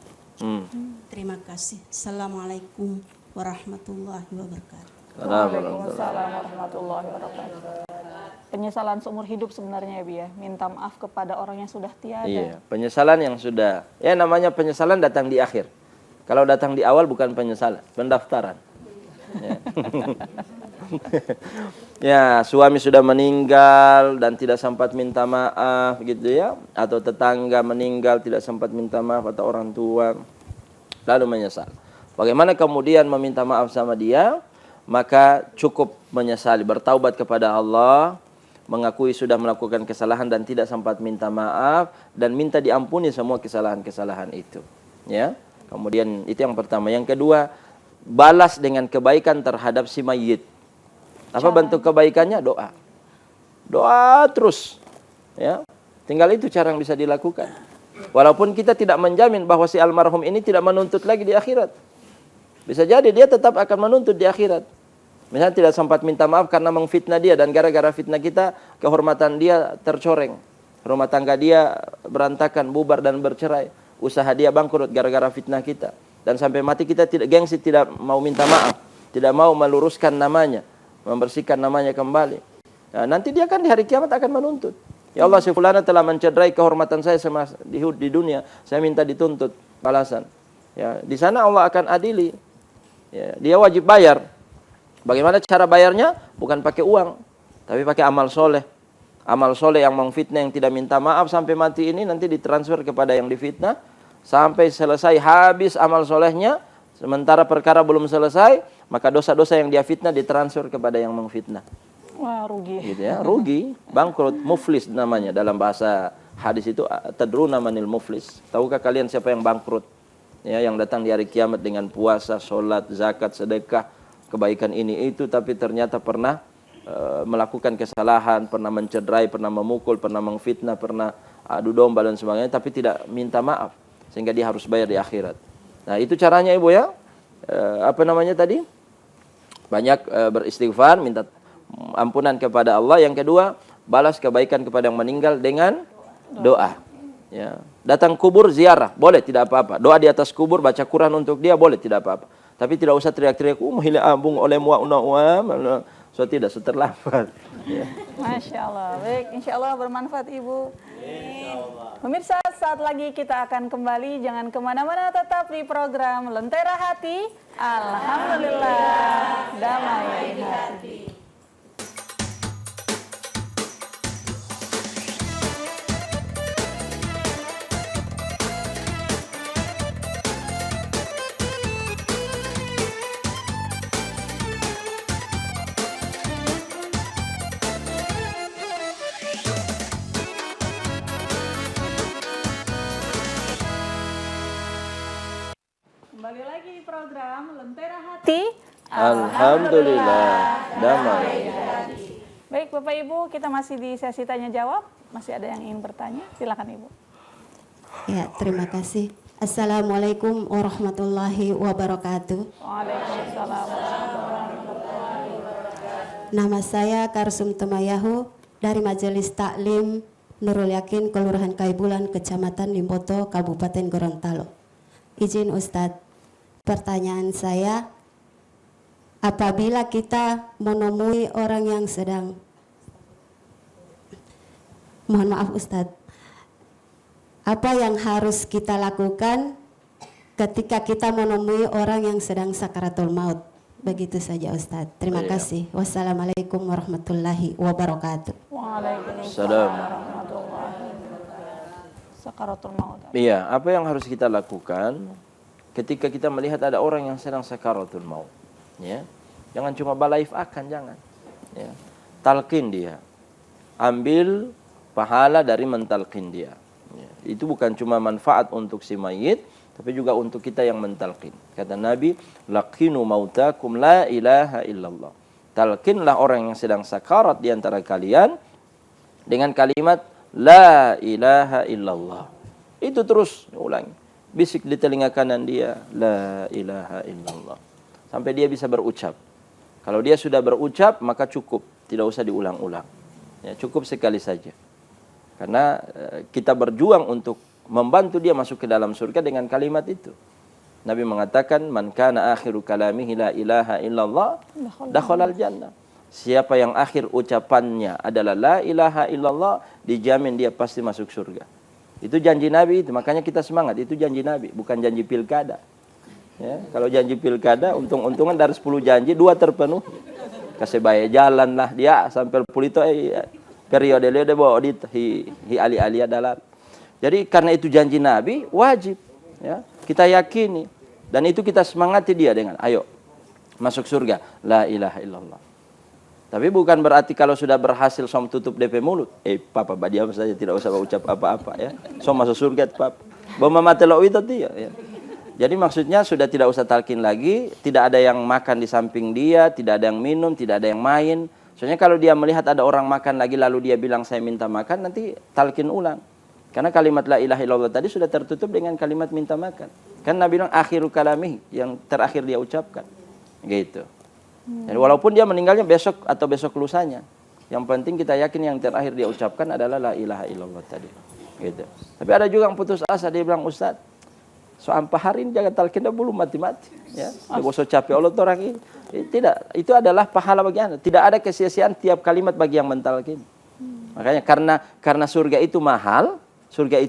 Terima kasih. Assalamualaikum warahmatullahi wabarakatuh. Waalaikumsalam warahmatullahi wabarakatuh. Penyesalan seumur hidup sebenarnya ya Bi ya, minta maaf kepada orang yang sudah tiada. Iya, penyesalan yang sudah, ya namanya penyesalan datang di akhir. Kalau datang di awal bukan penyesalan, pendaftaran. Ya. Ya, suami sudah meninggal dan tidak sempat minta maaf gitu ya, atau tetangga meninggal tidak sempat minta maaf atau orang tua, lalu menyesal. Bagaimana kemudian meminta maaf sama dia? Maka cukup menyesali, bertaubat kepada Allah, mengakui sudah melakukan kesalahan dan tidak sempat minta maaf, dan minta diampuni semua kesalahan-kesalahan itu. Ya, kemudian itu yang pertama. Yang kedua, balas dengan kebaikan terhadap si mayit. Apa bentuk kebaikannya? Doa. Doa terus. Ya, tinggal itu cara yang bisa dilakukan. Walaupun kita tidak menjamin bahwa si almarhum ini tidak menuntut lagi di akhirat. Bisa jadi dia tetap akan menuntut di akhirat. Misalnya tidak sempat minta maaf karena mengfitnah dia, dan gara-gara fitnah kita, kehormatan dia tercoreng. Rumah tangga dia berantakan, bubar dan bercerai. Usaha dia bangkrut gara-gara fitnah kita. Dan sampai mati kita tidak gengsi, tidak mau minta maaf, tidak mau meluruskan namanya, membersihkan namanya kembali. Nah, nanti dia kan di hari kiamat akan menuntut. Ya Allah, si fulana telah mencederai kehormatan saya di dunia, saya minta dituntut balasan. Ya, di sana Allah akan adili. Ya, dia wajib bayar. Bagaimana cara bayarnya? Bukan pakai uang, tapi pakai amal soleh. Amal soleh yang mengfitnah, yang tidak minta maaf sampai mati ini nanti ditransfer kepada yang difitnah. Sampai selesai habis amal solehnya, sementara perkara belum selesai, maka dosa-dosa yang dia fitnah ditransfer kepada yang mengfitnah. Wah, rugi. Gitu ya, rugi, bangkrut, muflis namanya dalam bahasa hadis itu. Tadruna manil muflis. Tahukah kalian siapa yang bangkrut? Ya, yang datang di hari kiamat dengan puasa, sholat, zakat, sedekah, kebaikan ini itu, tapi ternyata pernah melakukan kesalahan, pernah mencederai, pernah memukul, pernah mengfitnah, pernah adu domba dan sebagainya, tapi tidak minta maaf, sehingga dia harus bayar di akhirat. Nah, itu caranya Ibu ya. Apa namanya tadi? Banyak beristighfar, minta ampunan kepada Allah. Yang kedua, balas kebaikan kepada yang meninggal dengan doa. Ya, datang kubur ziarah, boleh, tidak apa-apa. Doa di atas kubur, baca Quran untuk dia, boleh, tidak apa-apa. Tapi tidak usah teriak-teriak, muhila abung oleh mu'una. So tidak seterlafat. Ya. Masya Allah. Baik, insya Allah bermanfaat Ibu. Pemirsa, saat lagi kita akan kembali. Jangan kemana-mana, tetap di program Lentera Hati. Alhamdulillah, damai hati. Kembali lagi di program Lentera Hati. Alhamdulillah, damai. Baik Bapak Ibu, kita masih di sesi tanya jawab. Masih ada yang ingin bertanya? Silakan Ibu. Ya, terima kasih. Assalamualaikum warahmatullahi wabarakatuh. Waalaikumsalam. Nama saya Karsum Tumayahu dari Majelis Taklim Nurul Yakin, Kelurahan Kaibulan, Kecamatan Limboto, Kabupaten Gorontalo. Izin Ustadz, pertanyaan saya, apabila kita menemui orang yang sedang, mohon maaf Ustadz, apa yang harus kita lakukan ketika kita menemui orang yang sedang sakaratul maut? Begitu saja Ustadz. Terima kasih. Wassalamualaikum warahmatullahi wabarakatuh. Waalaikumsalam warahmatullahi wabarakatuh. Sakaratul maut. Iya, apa yang harus kita lakukan ketika kita melihat ada orang yang sedang sakaratul maut? Ya, jangan cuma balaif akan, jangan. Ya, talqin dia, ambil pahala dari mentalqin dia. Ya, itu bukan cuma manfaat untuk si mayit, tapi juga untuk kita yang mentalqin. Kata Nabi, laqinu mautakum la ilaha illallah. Talqinlah orang yang sedang sakarat di antara kalian dengan kalimat la ilaha illallah. Itu terus ulangi. Bisik di telinga kanan dia, la ilaha illallah. Sampai dia bisa berucap. Kalau dia sudah berucap, maka cukup. Tidak usah diulang-ulang. Ya, cukup sekali saja. Karena kita berjuang untuk membantu dia masuk ke dalam surga dengan kalimat itu. Nabi mengatakan, man kana akhiru kalamihi la ilaha illallah, dakhalal jannah. Siapa yang akhir ucapannya adalah la ilaha illallah, dijamin dia pasti masuk surga. Itu janji Nabi itu, makanya kita semangat. Itu janji Nabi, bukan janji pilkada. Ya, kalau janji pilkada, untung-untungan dari 10 janji, 2 terpenuhi. Kasih bayar jalan lah dia sampai pulito periode dia bawa audit hi ali-ali adalah. Jadi karena itu janji Nabi wajib ya kita yakini dan itu kita semangati dia dengan ayo masuk surga la ilaha illallah. Tapi bukan berarti kalau sudah berhasil som tutup DP mulut. Papa diam saja tidak usah ucap apa-apa ya. Som masuk surga papa. Bama matelo itu dia ya. Jadi maksudnya sudah tidak usah talqin lagi, tidak ada yang makan di samping dia, tidak ada yang minum, tidak ada yang main. Soalnya kalau dia melihat ada orang makan lagi lalu dia bilang saya minta makan, nanti talqin ulang. Karena kalimat la ilaha illallah tadi sudah tertutup dengan kalimat minta makan. Kan Nabi bilang akhiru kalamihi, yang terakhir dia ucapkan. Gitu. Jadi walaupun dia meninggalnya besok atau besok lusanya, yang penting kita yakin yang terakhir dia ucapkan adalah la ilaha illallah tadi. Gitu. Tapi ada juga yang putus asa, dia bilang Ustaz, so ampaharin jangan talqin belum mati-mati ya. Dia boso capek Allah orang ini. Tidak, itu adalah pahala bagi Anda. Tidak ada kesia-siaan tiap kalimat bagi yang mentalqin. Makanya karena surga itu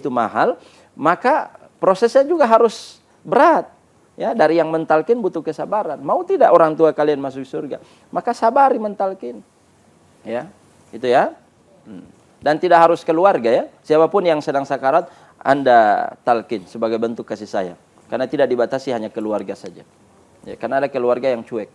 mahal, maka prosesnya juga harus berat. Ya, dari yang mentalqin butuh kesabaran. Mau tidak orang tua kalian masuk surga? Maka sabari mentalqin. Ya, itu ya. Dan tidak harus keluarga ya. Siapapun yang sedang sakarat Anda talqin sebagai bentuk kasih sayang. Karena tidak dibatasi hanya keluarga saja. Ya, karena ada keluarga yang cuek.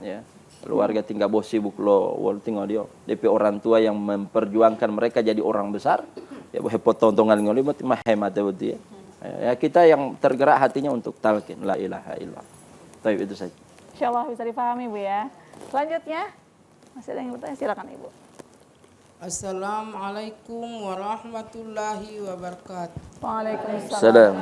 Ya, keluarga tinggal bos sibuk lo, wal tinggal dia. DP orang tua yang memperjuangkan mereka jadi orang besar. Ya, boleh potong-tongan ngoli mah hemat ya. Ya, kita yang tergerak hatinya untuk talqin la ilaha illallah. Baik, itu saja. Insyaallah bisa dipahami Bu ya. Selanjutnya masih ada yang bertanya, silakan Ibu. Assalamualaikum warahmatullahi wabarakatuh. Waalaikumsalam.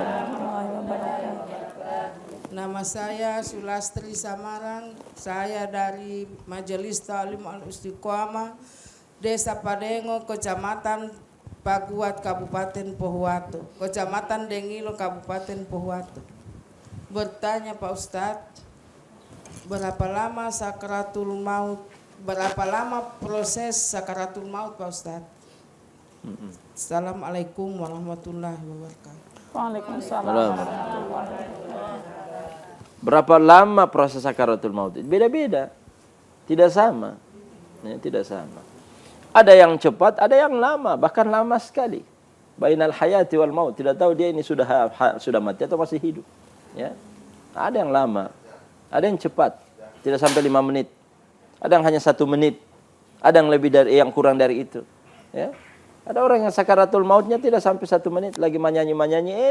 Nama saya Sulastri Samaran. Saya dari Majelis Ta'lim Al-Istiqomah, Desa Padengo, Kecamatan Paguat, Kabupaten Pohuwato, Kecamatan Dengilo, Kabupaten Pohuwato. Bertanya Pak Ustadz, berapa lama sakaratul maut? Berapa lama proses sakaratul maut Pak Ustadz? Assalamualaikum warahmatullahi wabarakatuh. Waalaikumsalam. Berapa lama proses sakaratul maut? Beda-beda. Tidak sama. Ya, tidak sama. Ada yang cepat, ada yang lama, bahkan lama sekali. Bainal hayati wal maut. Tidak tahu dia ini sudah mati atau masih hidup. Ya. Ada yang lama, ada yang cepat, tidak sampai 5 menit. Ada yang hanya 1 menit, ada yang lebih dari yang kurang dari itu. Ya. Ada orang yang sakaratul mautnya tidak sampai 1 menit, lagi menyanyi,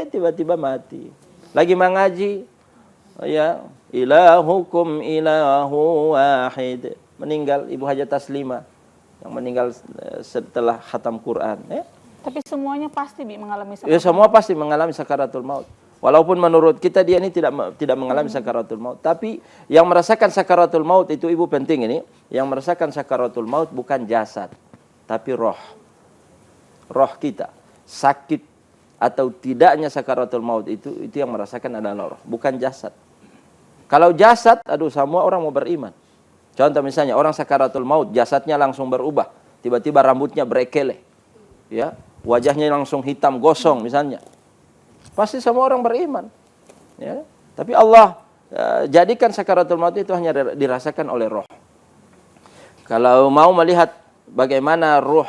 tiba-tiba mati. Lagi mengaji, ya, ilahukum ilahu wahid. Meninggal Ibu Hajat Taslimah yang meninggal setelah khatam Quran. Ya. Tapi semuanya pasti mengalami sakaratul maut. Ya, semua pasti mengalami sakaratul maut. Walaupun menurut kita dia ini tidak mengalami sakaratul maut, tapi yang merasakan sakaratul maut itu Ibu penting ini, yang merasakan sakaratul maut bukan jasad, tapi roh. Roh kita sakit atau tidaknya sakaratul maut itu yang merasakan adalah roh, bukan jasad. Kalau jasad, semua orang mau beriman. Contoh misalnya orang sakaratul maut, jasadnya langsung berubah, tiba-tiba rambutnya berekele, ya, wajahnya langsung hitam gosong misalnya. Pasti semua orang beriman. Ya. Tapi Allah jadikan sakaratul maut itu hanya dirasakan oleh roh. Kalau mau melihat bagaimana ruh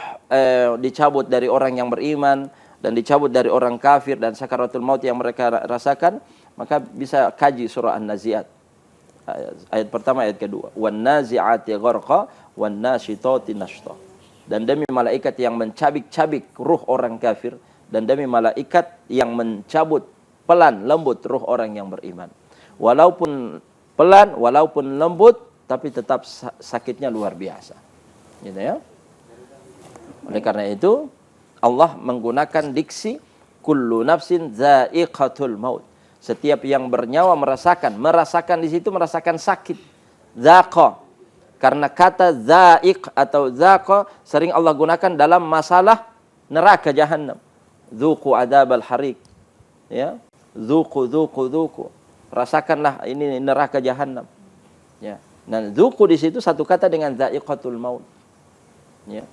dicabut dari orang yang beriman dan dicabut dari orang kafir dan sakaratul maut yang mereka rasakan, maka bisa kaji surah An-Nazi'at. Ayat pertama, ayat kedua. Wan nazi'ati gharqa wan nasyitati nashta. Dan demi malaikat yang mencabik-cabik ruh orang kafir, dan demi malaikat yang mencabut pelan lembut ruh orang yang beriman. Walaupun pelan, walaupun lembut, tapi tetap sakitnya luar biasa. Gitu ya. Oleh Oleh karena itu Allah menggunakan diksi kullu nafsin za'iqatul maut. Setiap yang bernyawa merasakan di situ merasakan sakit. Zaqa. Karena kata za'iq atau zaqa sering Allah gunakan dalam masalah neraka jahanam. Dzuqu adzabal hariq. Ya. Dzuqu. Rasakanlah ini neraka jahanam. Ya. Dan dzuqu di situ satu kata dengan za'iqatul maut. Ya.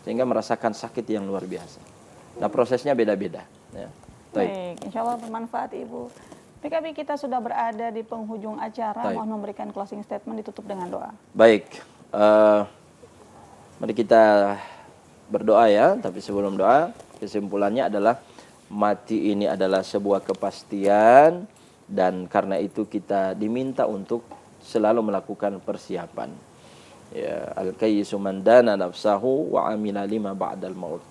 Sehingga merasakan sakit yang luar biasa. Nah, prosesnya beda-beda. Ya. Baik, insya Allah bermanfaat Ibu. PKB kita sudah berada di penghujung acara. Baik. Mohon memberikan closing statement, ditutup dengan doa. Baik, mari kita berdoa ya. Tapi sebelum doa, kesimpulannya adalah mati ini adalah sebuah kepastian. Dan karena itu kita diminta untuk selalu melakukan persiapan. Ya, al-kayyisu man dana nafsahu wa amila lima ba'dal maut.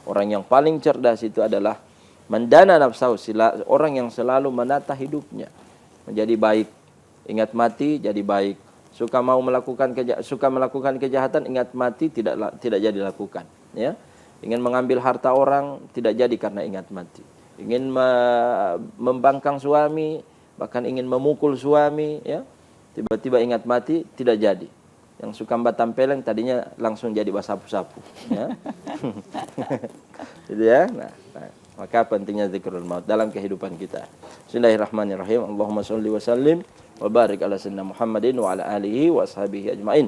Orang yang paling cerdas itu adalah mendana nafsahu, orang yang selalu menata hidupnya menjadi baik. Ingat mati jadi baik. Suka melakukan kejahatan, ingat mati tidak jadi lakukan. Ya, ingin mengambil harta orang tidak jadi karena ingat mati. Ingin membangkang suami, bahkan ingin memukul suami, ya, tiba-tiba ingat mati tidak jadi. Yang suka tempeleng tadinya langsung jadi sapu-sapu, ya. Gitu ya. Nah, maka pentingnya zikrul maut dalam kehidupan kita. Bismillahirrahmanirrahim. Allahumma shalli wa sallim wa barik ala sayyidina Muhammadin wa ala alihi wa ashabihi ajmain.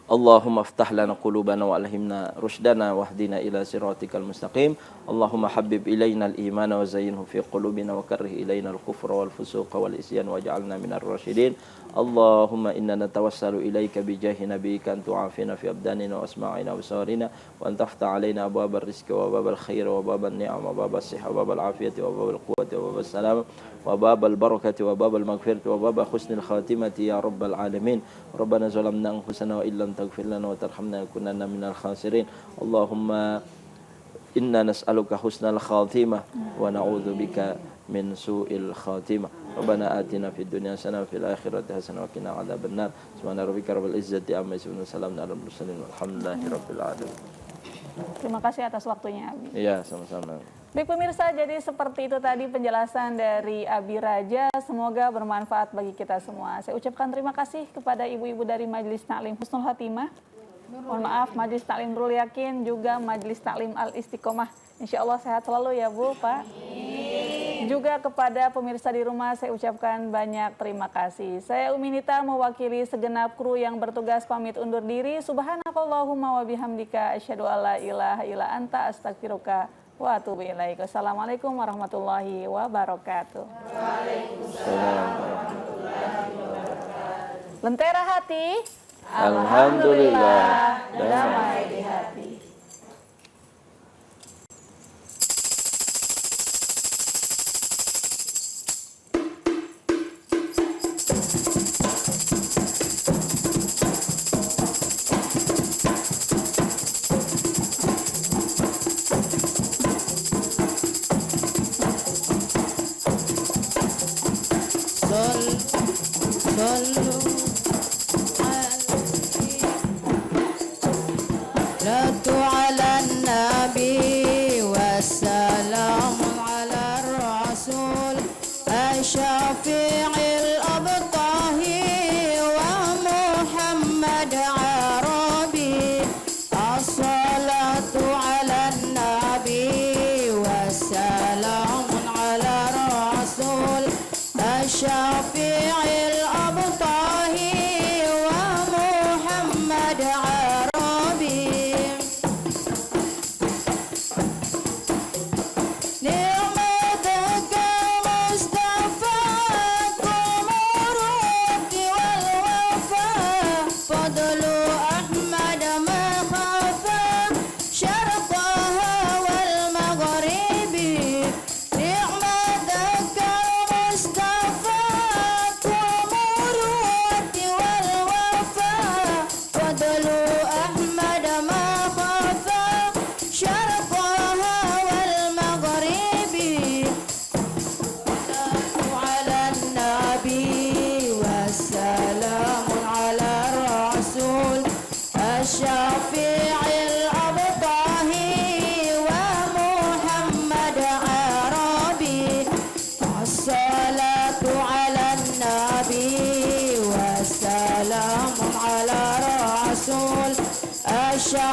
Allahumma aftah lana qulubana wa alhimna rushdana wahdina ila siratikal mustaqim. Allahumma habib ilayna al-iman wa zayyinhu fi qulubina wa karrih ilayna al-kufra wal fusuqa wal isyan waj'alna minar rasyidin. Allahumma inna natawassalu ilayka bi jahi nabiyyika an tu'afina fi abdanina wa asma'ina wa absarina wa an taftah alayna abwabal rizqi wa babal khair wa babal ni'am wa babal sihha wa babal afiyati wa babal quwwati wa babal salam wa babal barakati wa babal maghfirati wa babal husnil khatimati ya rabbal alamin. Rabbana zalamna anfusana wa illam taghfir lana wa tarhamna lakunanna minal khasirin. Allahumma inna nas'aluka husnal khatimah wa na'udzubika min su'il khatimah. Rabbana atina fid dunya hasanah wa fil akhirati hasanah wa qina adzabannar. Subhana rabbika rabbil izzati amma yasifun wa salamun alal mursalin walhamdulillahi rabbil alamin. Terima kasih atas waktunya, Abi. Iya, sama-sama. Baik pemirsa, jadi seperti itu tadi penjelasan dari Abi Raja. Semoga bermanfaat bagi kita semua. Saya ucapkan terima kasih kepada ibu-ibu dari Majelis Taklim Husnul Khatimah. Mohon maaf, Majelis Taklim Nurul Yakin, juga Majelis Taklim Al-Istiqomah. Insya Allah sehat selalu ya Bu, Pak. Juga kepada pemirsa di rumah saya ucapkan banyak terima kasih. Saya Umi Nita mewakili segenap kru yang bertugas pamit undur diri. Subhanakallahumma wa bihamdika asyhadu alla ilaha illa anta astaghfiruka wa atubu ilaik. Wassalamualaikum warahmatullahi wabarakatuh. Waalaikumsalam warahmatullahi wabarakatuh. Lentera hati, Alhamdulillah, damai di hati. Sallu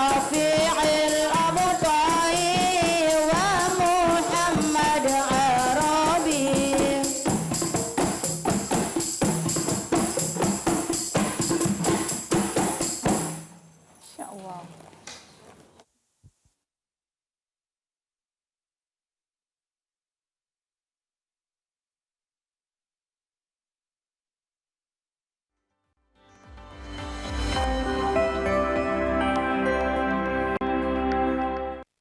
الشافعين